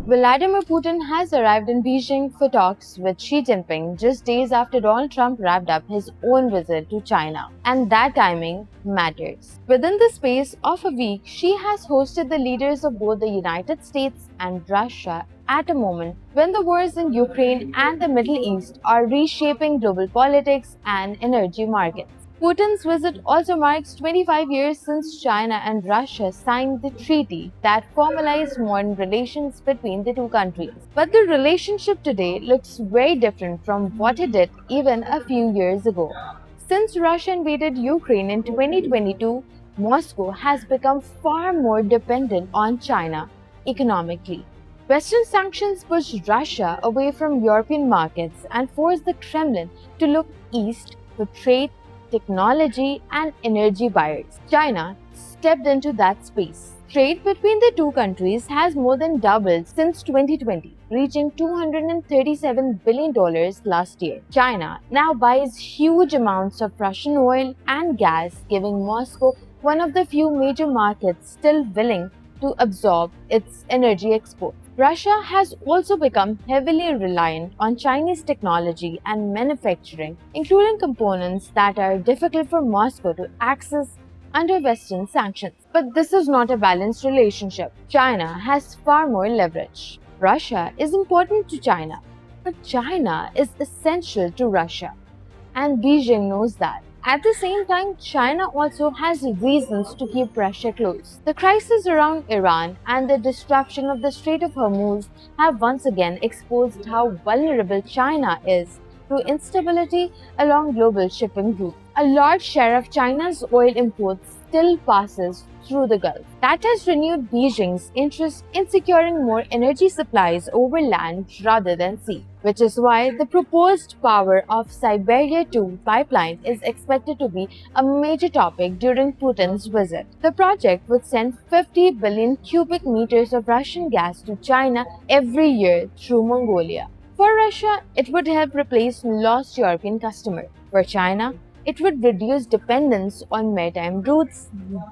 Vladimir Putin has arrived in Beijing for talks with Xi Jinping just days after Donald Trump wrapped up his own visit to China. And that timing matters. Within the space of a week, Xi has hosted the leaders of both the United States and Russia at a moment when the wars in Ukraine and the Middle East are reshaping global politics and energy markets. Putin's visit also marks 25 years since China and Russia signed the treaty that formalized modern relations between the two countries. But the relationship today looks very different from what it did even a few years ago. Since Russia invaded Ukraine in 2022, Moscow has become far more dependent on China economically. Western sanctions pushed Russia away from European markets and forced the Kremlin to look east for trade, technology, and energy buyers. China stepped into that space. Trade between the two countries has more than doubled since 2020, reaching $237 billion last year. China now buys huge amounts of Russian oil and gas, giving Moscow one of the few major markets still willing to absorb its energy exports. Russia has also become heavily reliant on Chinese technology and manufacturing, including components that are difficult for Moscow to access under Western sanctions. But this is not a balanced relationship. China has far more leverage. Russia is important to China, but China is essential to Russia, and Beijing knows that. At the same time, China also has reasons to keep Russia close. The crisis around Iran and the disruption of the Strait of Hormuz have once again exposed how vulnerable China is to instability along global shipping routes. A large share of China's oil imports still passes through the Gulf. That has renewed Beijing's interest in securing more energy supplies over land rather than sea, which is why the proposed Power of Siberia 2 pipeline is expected to be a major topic during Putin's visit. The project would send 50 billion cubic meters of Russian gas to China every year through Mongolia. For Russia, it would help replace lost European customers. For China, it would reduce dependence on maritime routes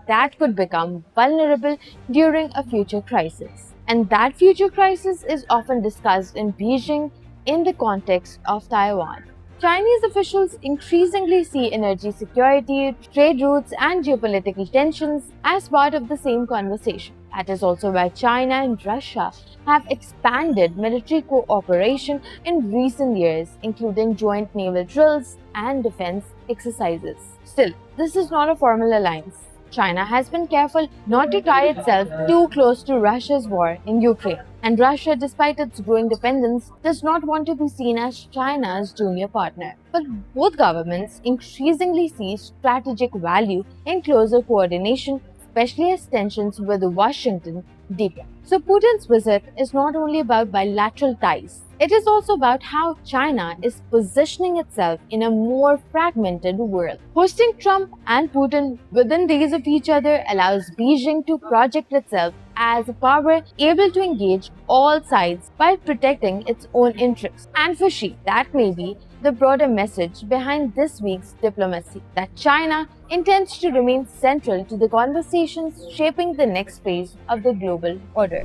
that could become vulnerable during a future crisis. And that future crisis is often discussed in Beijing in the context of Taiwan. Chinese officials increasingly see energy security, trade routes, and geopolitical tensions as part of the same conversation. That is also why China and Russia have expanded military cooperation in recent years, including joint naval drills and defense exercises. Still, this is not a formal alliance. China has been careful not to tie itself too close to Russia's war in Ukraine. And Russia, despite its growing dependence, does not want to be seen as China's junior partner. But both governments increasingly see strategic value in closer coordination, especially as tensions with Washington deepen. So Putin's visit is not only about bilateral ties, it is also about how China is positioning itself in a more fragmented world. Hosting Trump and Putin within days of each other allows Beijing to project itself as a power able to engage all sides while protecting its own interests. And for Xi, that may be the broader message behind this week's diplomacy, that China intends to remain central to the conversations shaping the next phase of the global order.